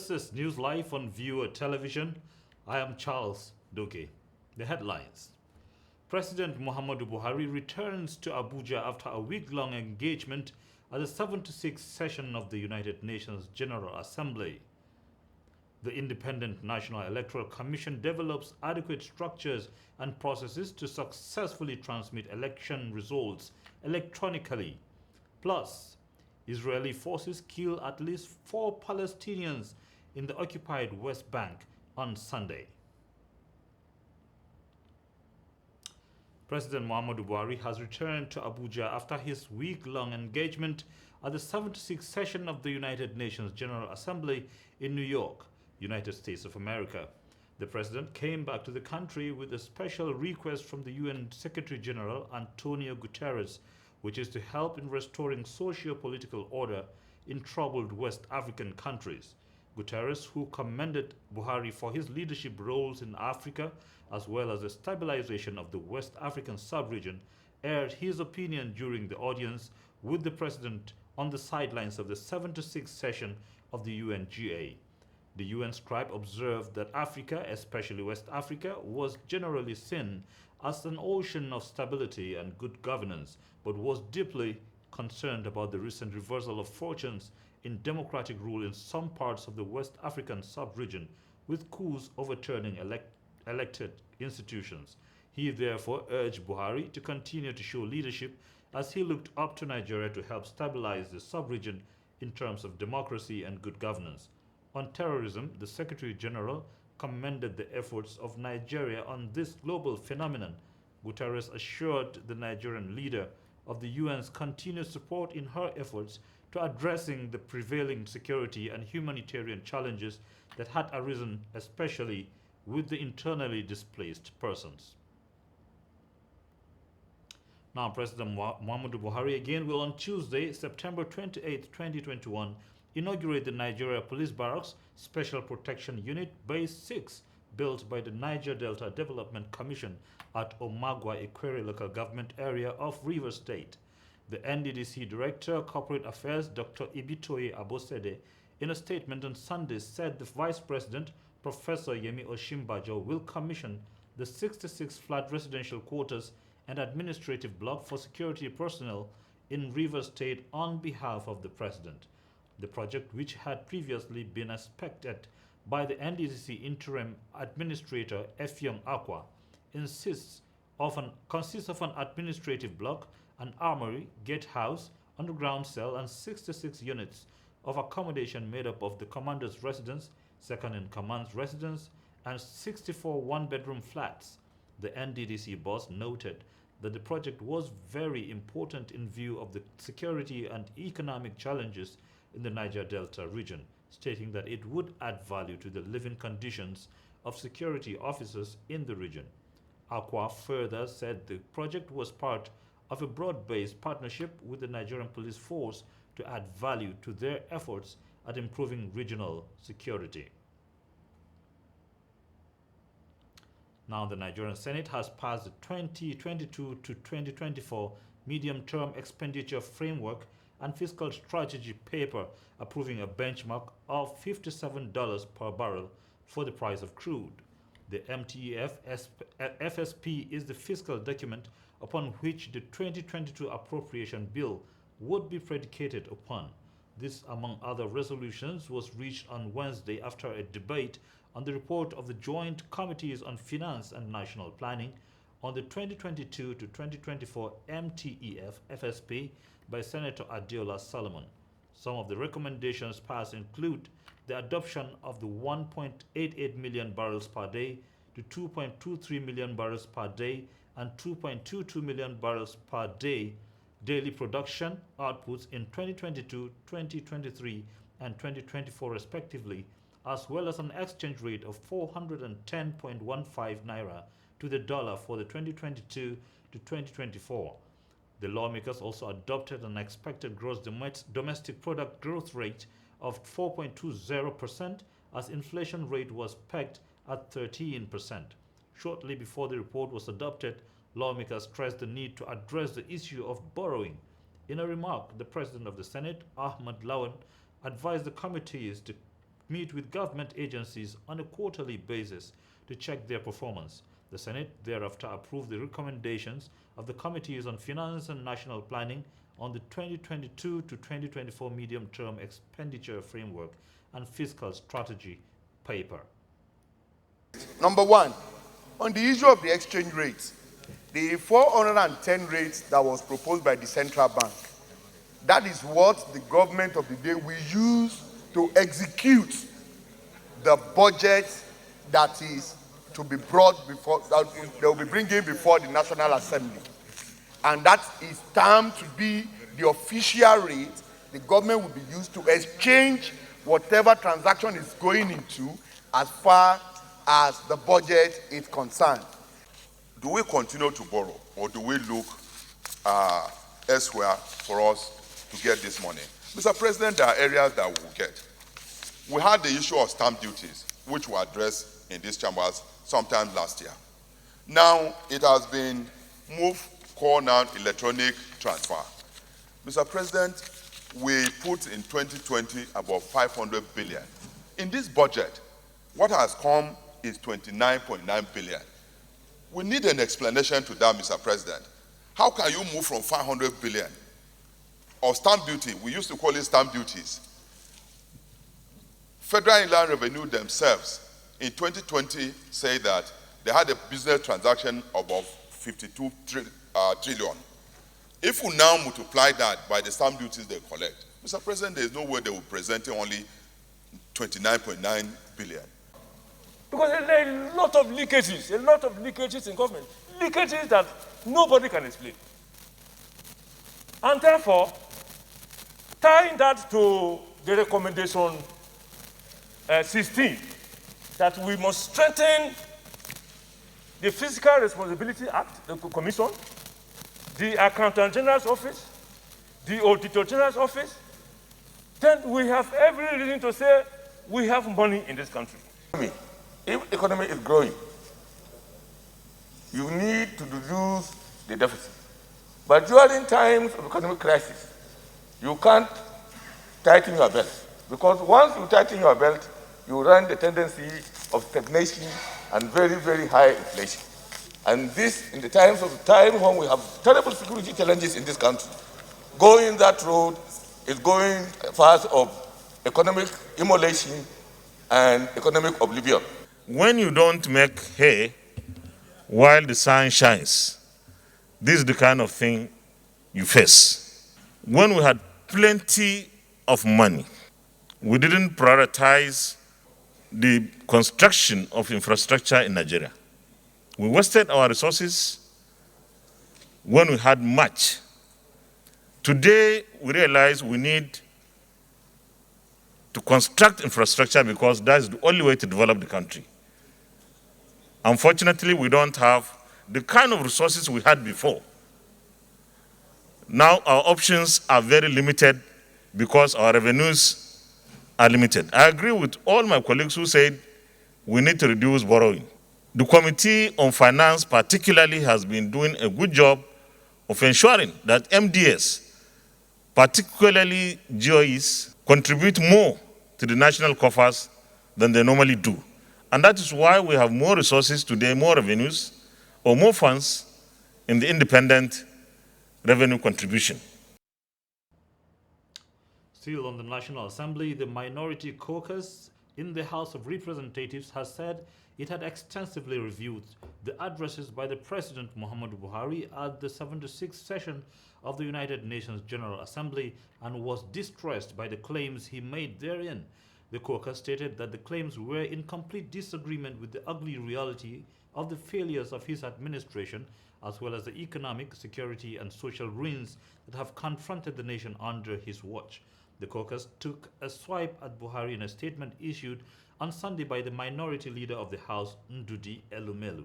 This is News Live on Viewer Television. I am Charles Doge. The headlines. President Muhammadu Buhari returns to Abuja after a week-long engagement at the 76th session of the United Nations General Assembly. The Independent National Electoral Commission develops adequate structures and processes to successfully transmit election results electronically. Plus, Israeli forces kill at least 4 Palestinians in the occupied West Bank on Sunday. President Muhammadu Buhari has returned to Abuja after his week-long engagement at the 76th session of the United Nations General Assembly in New York, United States of America. The president came back to the country with a special request from the UN Secretary General Antonio Guterres, which is to help in restoring socio-political order in troubled West African countries. Guterres, who commended Buhari for his leadership roles in Africa as well as the stabilization of the West African sub-region, aired his opinion during the audience with the president on the sidelines of the 76th session of the UNGA. The UN scribe observed that Africa, especially West Africa, was generally seen as an ocean of stability and good governance, but was deeply concerned about the recent reversal of fortunes in democratic rule in some parts of the West African sub-region, with coups overturning elected institutions. He therefore urged Buhari to continue to show leadership as he looked up to Nigeria to help stabilize the sub-region in terms of democracy and good governance. On terrorism, the Secretary General commended the efforts of Nigeria on this global phenomenon. Guterres assured the Nigerian leader of the UN's continued support in her efforts to addressing the prevailing security and humanitarian challenges that had arisen, especially with the internally displaced persons. Now, President Muhammadu Buhari again will on Tuesday, September 28, 2021, inaugurate the Nigeria Police Barracks Special Protection Unit Base 6, built by the Niger Delta Development Commission at Omagwa, Ekwere local government area of Rivers State. The NDDC Director, Corporate Affairs, Dr. Ibitoye Abosede, in a statement on Sunday said the Vice President, Professor Yemi Oshimbajo, will commission the 66 flat residential quarters and administrative block for security personnel in Rivers State on behalf of the President. The project, which had previously been inspected by the NDDC Interim Administrator Effiong Akwa, consists of an administrative block, an armory, gatehouse, underground cell, and 66 units of accommodation made up of the commander's residence, second-in-command's residence, and 64 one-bedroom flats. The NDDC boss noted that the project was very important in view of the security and economic challenges in the Niger Delta region, stating that it would add value to the living conditions of security officers in the region. Akwa further said the project was part of a broad-based partnership with the Nigerian police force to add value to their efforts at improving regional security. Now, the Nigerian Senate has passed the 2022 to 2024 medium-term expenditure framework and fiscal strategy paper, approving a benchmark of $57 per barrel for the price of crude. The MTEF FSP is the fiscal document upon which the 2022 appropriation bill would be predicated upon. This, among other resolutions, was reached on Wednesday after a debate on the report of the Joint Committees on Finance and National Planning on the 2022 to 2024 MTEF FSP by Senator Adeola Solomon. Some of the recommendations passed include the adoption of the 1.88 million barrels per day to 2.23 million barrels per day and 2.22 million barrels per day daily production outputs in 2022, 2023, and 2024 respectively, as well as an exchange rate of 410.15 naira to the dollar for the 2022 to 2024. The lawmakers also adopted an expected gross domestic product growth rate of 4.20% as inflation rate was pegged at 13%. Shortly before the report was adopted, lawmakers stressed the need to address the issue of borrowing. In a remark, the President of the Senate, Ahmad Lawan, advised the committees to meet with government agencies on a quarterly basis to check their performance. The Senate thereafter approved the recommendations of the Committees on Finance and National Planning on the 2022 to 2024 medium-term expenditure framework and fiscal strategy paper. Number one, on the issue of the exchange rates, the 410 rates that was proposed by the central bank, that is what the government of the day will use to execute the budget that is to be brought before, that they will be bringing before the National Assembly. And that is termed to be the official rate the government will be used to exchange whatever transaction is going into as far as the budget is concerned. Do we continue to borrow, or do we look elsewhere for us to get this money? Mr. President, there are areas that we will get. We had the issue of stamp duties, which were addressed in these chambers sometime last year. Now it has been moved, called now electronic transfer. Mr. President, we put in 2020 about 500 billion. In this budget, what has come is 29.9 billion. We need an explanation to that, Mr. President. How can you move from 500 billion of stamp duty? We used to call it stamp duties. Federal Inland Revenue themselves in 2020 say that they had a business transaction of about 52 trillion. If we now multiply that by the stamp duties they collect, Mr. President, there is no way they will present only 29.9 billion. Because there are a lot of leakages in government, leakages that nobody can explain. And therefore, tying that to the recommendation 16, that we must strengthen the Fiscal Responsibility Act, the Commission, the Accountant General's Office, the Auditor General's Office, then we have every reason to say we have money in this country. If the economy is growing, you need to reduce the deficit. But during times of economic crisis, you can't tighten your belt. Because once you tighten your belt, you run the tendency of stagnation and very, very high inflation. And this, in the times when we have terrible security challenges in this country, going that road is going fast of economic immolation and economic oblivion. When you don't make hay while the sun shines, this is the kind of thing you face. When we had plenty of money, we didn't prioritize the construction of infrastructure in Nigeria. We wasted our resources when we had much. Today, we realize we need to construct infrastructure because that's the only way to develop the country. Unfortunately, we don't have the kind of resources we had before. Now our options are very limited because our revenues are limited. I agree with all my colleagues who said we need to reduce borrowing. The Committee on Finance particularly has been doing a good job of ensuring that MDS, particularly GOEs, contribute more to the national coffers than they normally do. And that is why we have more resources today, more revenues, or more funds in the independent revenue contribution. Still on the National Assembly, the Minority Caucus in the House of Representatives has said it had extensively reviewed the addresses by the President Muhammadu Buhari at the 76th session of the United Nations General Assembly and was distressed by the claims he made therein. The caucus stated that the claims were in complete disagreement with the ugly reality of the failures of his administration, as well as the economic, security, and social ruins that have confronted the nation under his watch. The caucus took a swipe at Buhari in a statement issued on Sunday by the minority leader of the House, Ndudi Elumelu.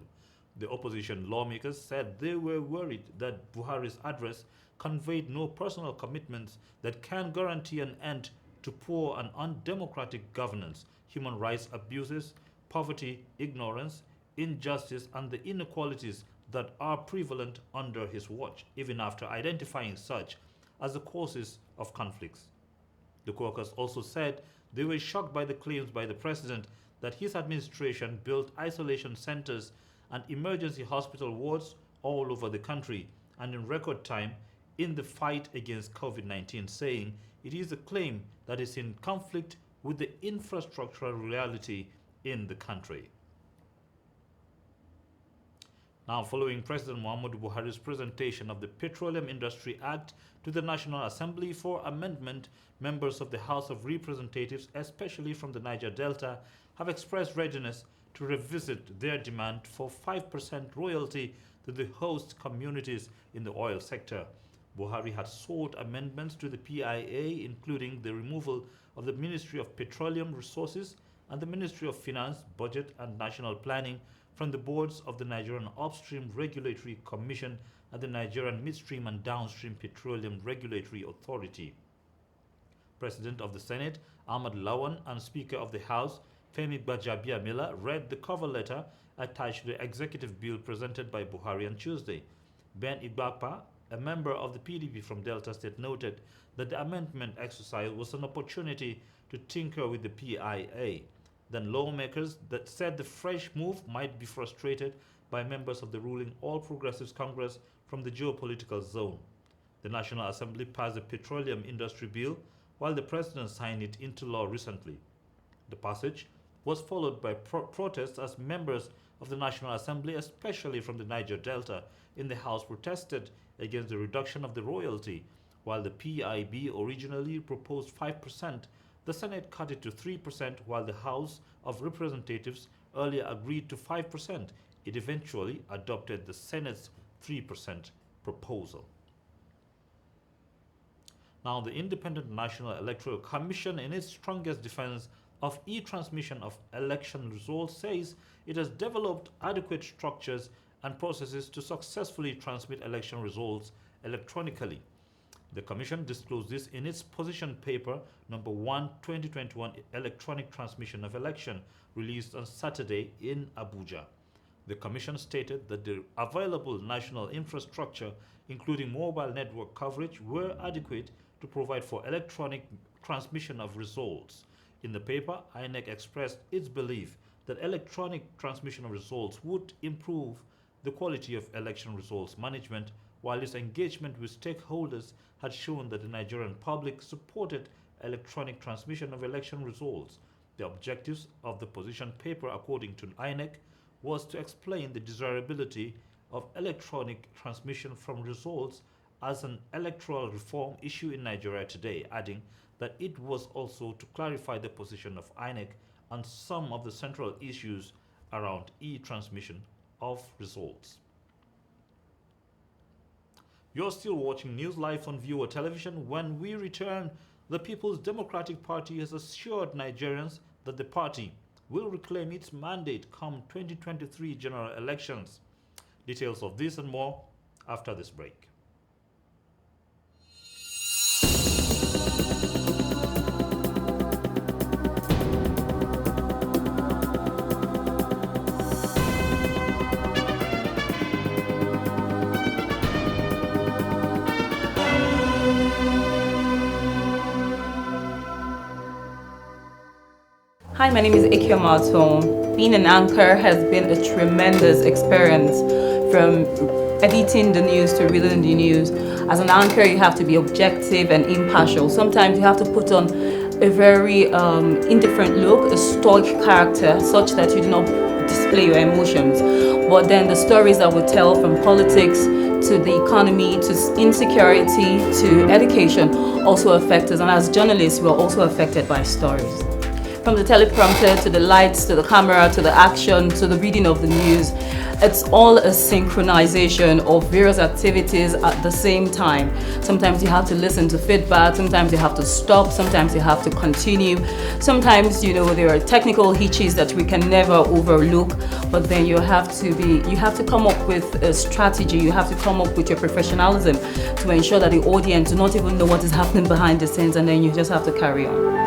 The opposition lawmakers said they were worried that Buhari's address conveyed no personal commitments that can guarantee an end to poor and undemocratic governance, human rights abuses, poverty, ignorance, injustice, and the inequalities that are prevalent under his watch, even after identifying such as the causes of conflicts. The caucus also said They were shocked by the claims by the president that his administration built isolation centers and emergency hospital wards all over the country and in record time in the fight against COVID-19, saying it is a claim that is in conflict with the infrastructural reality in the country. Now, following President Muhammadu Buhari's presentation of the Petroleum Industry Act to the National Assembly for amendment, members of the House of Representatives, especially from the Niger Delta, have expressed readiness to revisit their demand for 5% royalty to the host communities in the oil sector. Buhari had sought amendments to the PIA, including the removal of the Ministry of Petroleum Resources and the Ministry of Finance, Budget and National Planning from the boards of the Nigerian Upstream Regulatory Commission and the Nigerian Midstream and Downstream Petroleum Regulatory Authority. President of the Senate, Ahmad Lawan, and Speaker of the House, Femi Gbajabiamila, read the cover letter attached to the executive bill presented by Buhari on Tuesday. Ben Igbakpa, a member of the PDP from Delta State, noted that the amendment exercise was an opportunity to tinker with the PIA. Then lawmakers that said the fresh move might be frustrated by members of the ruling All Progressives Congress from the geopolitical zone. The National Assembly passed the Petroleum Industry Bill while the President signed it into law recently. The passage was followed by protests as members of the National Assembly, especially from the Niger Delta, in the House protested against the reduction of the royalty. While the PIB originally proposed 5%, the Senate cut it to 3%, while the House of Representatives earlier agreed to 5%. It eventually adopted the Senate's 3% proposal. Now, the Independent National Electoral Commission, in its strongest defense of e-transmission of election results, says it has developed adequate structures and processes to successfully transmit election results electronically. The Commission disclosed this in its position paper number 1, 2021, Electronic Transmission of Election, released on Saturday in Abuja. The Commission stated that the available national infrastructure, including mobile network coverage, were adequate to provide for electronic transmission of results. In the paper, INEC expressed its belief that electronic transmission of results would improve the quality of election results management, while its engagement with stakeholders had shown that the Nigerian public supported electronic transmission of election results. The objectives of the position paper, according to INEC, was to explain the desirability of electronic transmission from results as an electoral reform issue in Nigeria today, adding that it was also to clarify the position of INEC on some of the central issues around e-transmission of results. You're still watching News Live on Viewer Television. When we return, the People's Democratic Party has assured Nigerians that the party will reclaim its mandate come 2023 general elections. Details of this and more after this break. Hi, my name is Ikia Marton. Being an anchor has been a tremendous experience, from editing the news to reading the news. As an anchor, you have to be objective and impartial. Sometimes you have to put on a very indifferent look, a stoic character, such that you do not display your emotions. But then the stories that we tell, from politics to the economy to insecurity to education, also affect us. And as journalists, we're also affected by stories. From the teleprompter to the lights to the camera to the action to the reading of the news, it's all a synchronization of various activities at the same time. Sometimes you have to listen to feedback, sometimes you have to stop, sometimes you have to continue. Sometimes, there are technical hitches that we can never overlook, but then you have to come up with a strategy, you have to come up with your professionalism to ensure that the audience do not even know what is happening behind the scenes, and then you just have to carry on.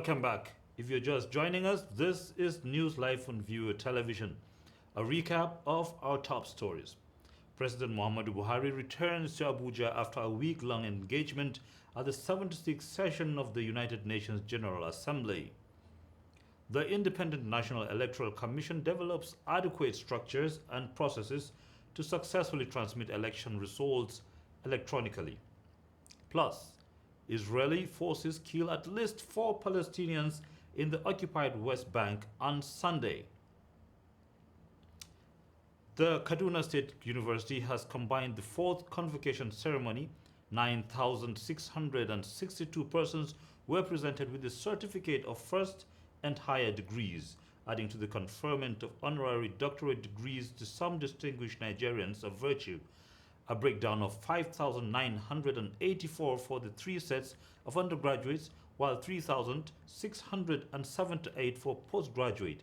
Welcome back. If you're just joining us, this is News Live on Viewer Television. A recap of our top stories. President Muhammadu Buhari returns to Abuja after a week-long engagement at the 76th session of the United Nations General Assembly. The Independent National Electoral Commission develops adequate structures and processes to successfully transmit election results electronically. Plus, Israeli forces kill at least 4 Palestinians in the occupied West Bank on Sunday. The Kaduna State University has combined the 4th convocation ceremony. 9,662 persons were presented with the certificate of first and higher degrees, adding to the conferment of honorary doctorate degrees to some distinguished Nigerians of virtue. A breakdown of 5,984 for the 3 sets of undergraduates, while 3,678 for postgraduate.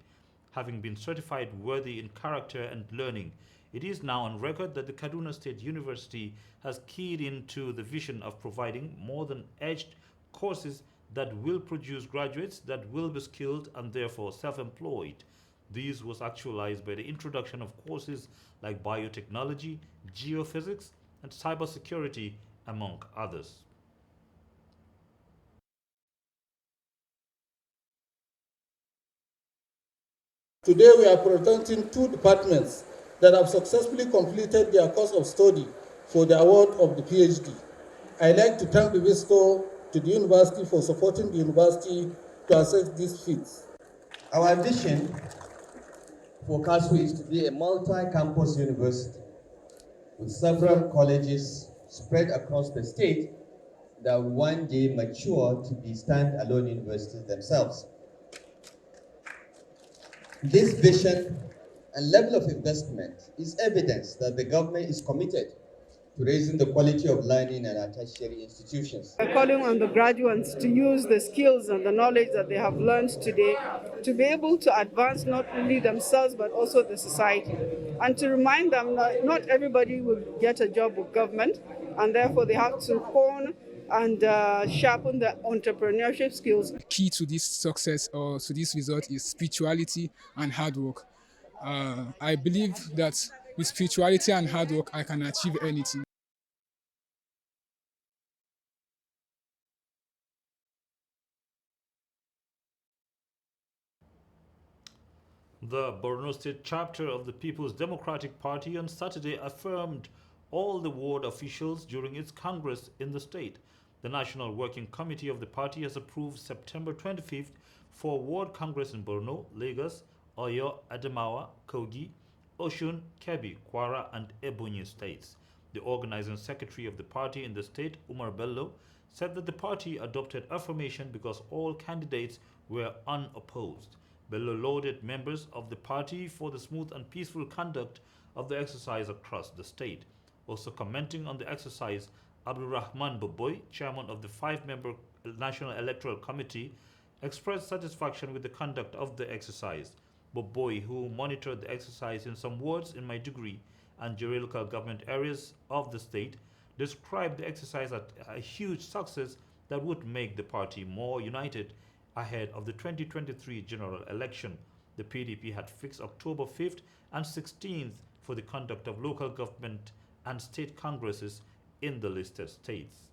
Having been certified worthy in character and learning, it is now on record that the Kaduna State University has keyed into the vision of providing more than edged courses that will produce graduates that will be skilled and therefore self-employed. This was actualized by the introduction of courses like biotechnology, geophysics, and cybersecurity, among others. Today we are presenting 2 departments that have successfully completed their course of study for the award of the PhD. I'd like to thank the visitor to the university for supporting the university to assess these feats. Our vision for KASU is to be a multi-campus university with several colleges spread across the state that will one day mature to be stand-alone universities themselves. This vision and level of investment is evidence that the government is committed to raising the quality of learning in our tertiary institutions. We're calling on the graduates to use the skills and the knowledge that they have learned today to be able to advance not only themselves but also the society, and to remind them that not everybody will get a job with government, and therefore they have to hone and sharpen their entrepreneurship skills. Key to this success or to this result is spirituality and hard work. I believe that with spirituality and hard work, I can achieve anything. The Borno State chapter of the People's Democratic Party on Saturday affirmed all the ward officials during its congress in the state. The National Working Committee of the party has approved September 25th for ward congress in Borno, Lagos, Oyo, Adamawa, Kogi, Oshun, Kebbi, Kwara, and Ebonyi states. The organizing secretary of the party in the state, Umar Bello, said that the party adopted affirmation because all candidates were unopposed. Bello lauded members of the party for the smooth and peaceful conduct of the exercise across the state. Also commenting on the exercise, Abdulrahman Boboy, chairman of the 5-member National Electoral Committee, expressed satisfaction with the conduct of the exercise. Boboy, who monitored the exercise in some wards in Maiduguri and Jere local government areas of the state, described the exercise as a huge success that would make the party more united ahead of the 2023 general election. The PDP had fixed October 5th and 16th for the conduct of local government and state congresses in the listed states.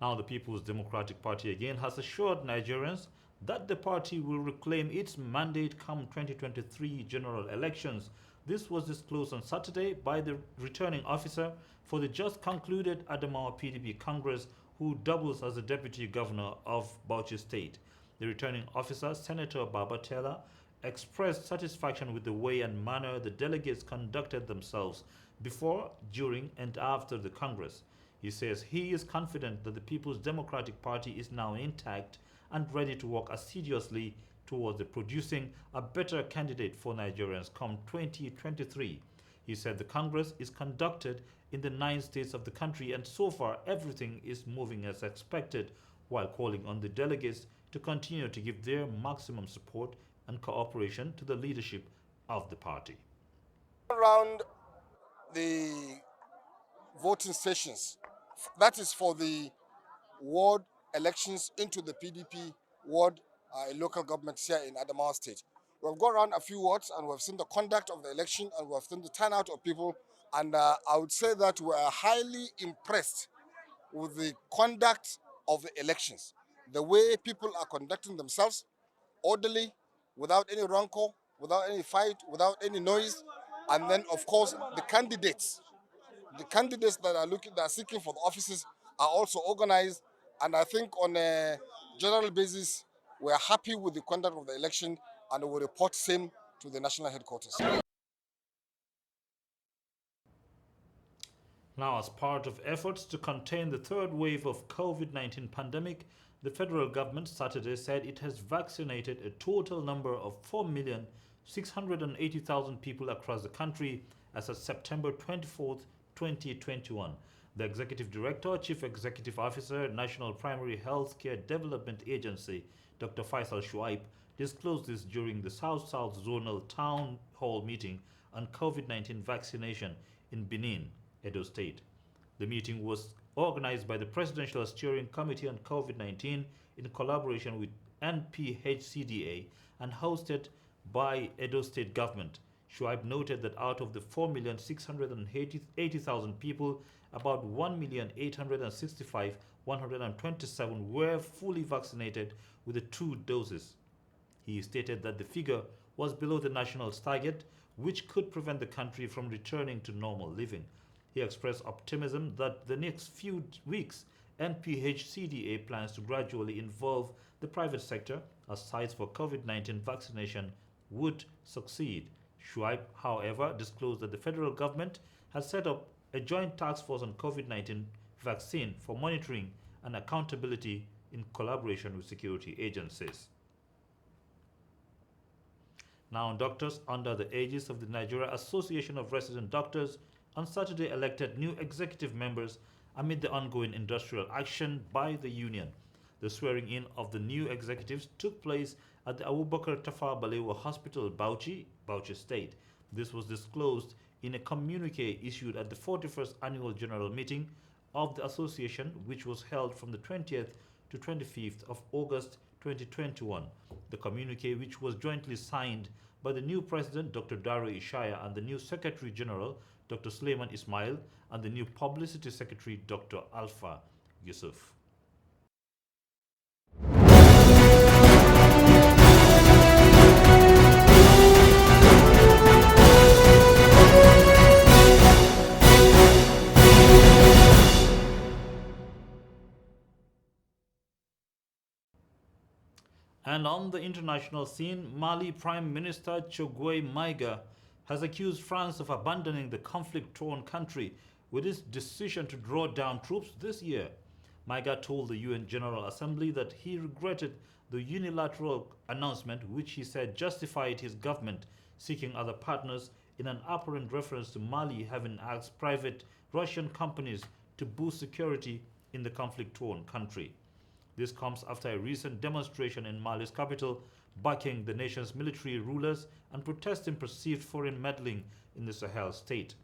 Now, the People's Democratic Party again has assured Nigerians that the party will reclaim its mandate come 2023 general elections. This was disclosed on Saturday by the returning officer for the just concluded Adamawa PDP Congress, who doubles as the deputy governor of Bauchi State. The returning officer, Senator Baba Taylor, expressed satisfaction with the way and manner the delegates conducted themselves before, during, and after the Congress. He says he is confident that the People's Democratic Party is now intact and ready to work assiduously towards the producing a better candidate for Nigerians come 2023. He said the Congress is conducted in the 9 states of the country, and so far everything is moving as expected, while calling on the delegates to continue to give their maximum support and cooperation to the leadership of the party. Around the voting stations, that is for the ward elections into the PDP ward local governments here in Adamawa State. We've gone around a few wards and we've seen the conduct of the election and we've seen the turnout of people, and I would say that we are highly impressed with the conduct of the elections. The way people are conducting themselves, orderly, without any rancor, without any fight, without any noise. And then, of course, the candidates that are seeking for the offices are also organized. And I think on a general basis, we are happy with the conduct of the election and we will report same to the national headquarters. Now, as part of efforts to contain the third wave of COVID-19 pandemic, the federal government Saturday said it has vaccinated a total number of 4,680,000 people across the country as of September 24, 2021. The Executive Director, Chief Executive Officer, National Primary Health Care Development Agency, Dr. Faisal Shuaib, disclosed this during the South-South Zonal Town Hall meeting on COVID-19 vaccination in Benin, Edo State. The meeting was organized by the Presidential Steering Committee on COVID-19 in collaboration with NPHCDA and hosted by Edo State government. Shuaib noted that out of the 4,680,000 people, about 1,865,127 were fully vaccinated with the 2 doses. He stated that the figure was below the national target, which could prevent the country from returning to normal living. He expressed optimism that the next few weeks, NPHCDA plans to gradually involve the private sector as sites for COVID-19 vaccination would succeed. Shuaib, however, disclosed that the federal government has set up a joint task force on COVID-19 vaccine for monitoring and accountability in collaboration with security agencies. Now, doctors under the aegis of the Nigeria Association of Resident Doctors on Saturday elected new executive members amid the ongoing industrial action by the union. The swearing in of the new executives took place at the Abubakar Tafawa Balewa Hospital, Bauchi State. This was disclosed in a communique issued at the 41st Annual General Meeting of the association, which was held from the 20th to 25th of August 2021. The communique, which was jointly signed by the new president, Dr. Daro Ishaya, and the new secretary general, Dr. Suleiman Ismail, and the new publicity secretary, Dr. Alpha Yusuf. And on the international scene, Mali Prime Minister Choguel Maiga has accused France of abandoning the conflict-torn country with its decision to draw down troops this year. Maiga told the UN General Assembly that he regretted the unilateral announcement, which he said justified his government seeking other partners in an apparent reference to Mali having asked private Russian companies to boost security in the conflict-torn country. This comes after a recent demonstration in Mali's capital backing the nation's military rulers and protesting perceived foreign meddling in the Sahel state.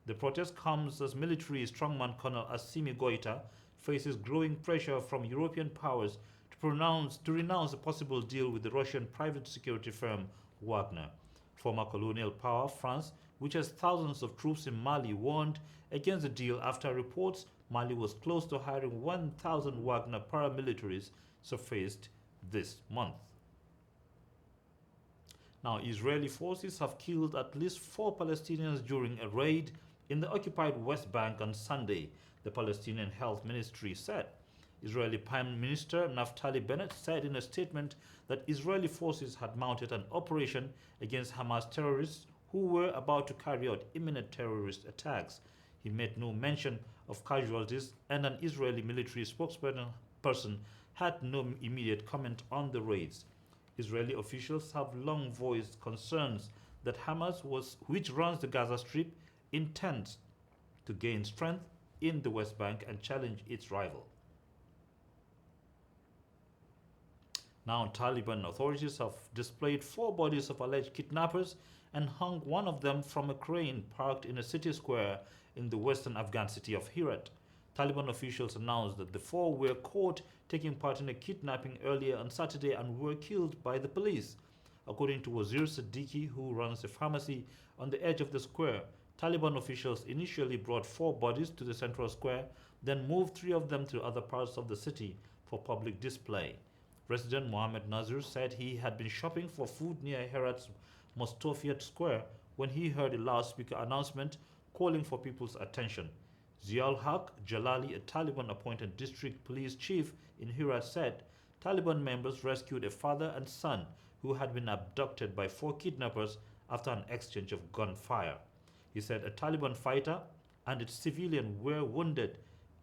The protest comes as military strongman Colonel Assimi Goïta faces growing pressure from European powers to renounce a possible deal with the Russian private security firm Wagner. Former colonial power France, which has thousands of troops in Mali, warned against the deal after reports Mali was close to hiring 1,000 Wagner paramilitaries surfaced this month. Now, Israeli forces have killed at least 4 Palestinians during a raid in the occupied West Bank on Sunday, the Palestinian Health Ministry said. Israeli Prime Minister Naftali Bennett said in a statement that Israeli forces had mounted an operation against Hamas terrorists who were about to carry out imminent terrorist attacks. He made no mention of casualties, and an Israeli military spokesperson had no immediate comment on the raids. Israeli officials have long voiced concerns that Hamas, which runs the Gaza Strip, intends to gain strength in the West Bank and challenge its rival. Now, Taliban authorities have displayed 4 bodies of alleged kidnappers and hung one of them from a crane parked in a city square in the western Afghan city of Herat. Taliban officials announced that the four were caught taking part in a kidnapping earlier on Saturday and were killed by the police. According to Wazir Siddiqui, who runs a pharmacy on the edge of the square, Taliban officials initially brought 4 bodies to the central square, then moved 3 of them to other parts of the city for public display. President Mohammed Nazir said he had been shopping for food near Herat's Mostofiyat Square when he heard a loudspeaker announcement calling for people's attention. Ziaul Haq Jalali, a Taliban-appointed district police chief in Herat, said Taliban members rescued a father and son who had been abducted by 4 kidnappers after an exchange of gunfire. He said a Taliban fighter and its civilian were wounded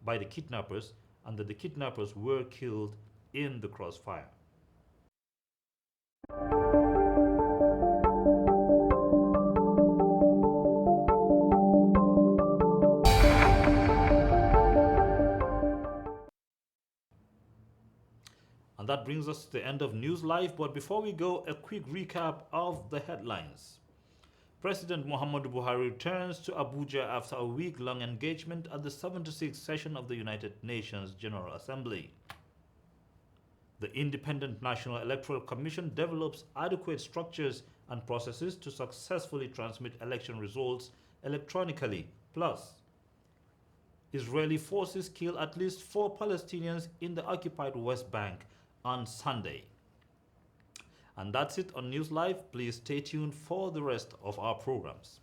by the kidnappers and that the kidnappers were killed in the crossfire. And that brings us to the end of News Live. But before we go, a quick recap of the headlines. President Muhammadu Buhari returns to Abuja after a week-long engagement at the 76th session of the United Nations General Assembly. The Independent National Electoral Commission develops adequate structures and processes to successfully transmit election results electronically. Plus, Israeli forces kill at least 4 Palestinians in the occupied West Bank on Sunday. And that's it on News Live. Please stay tuned for the rest of our programs.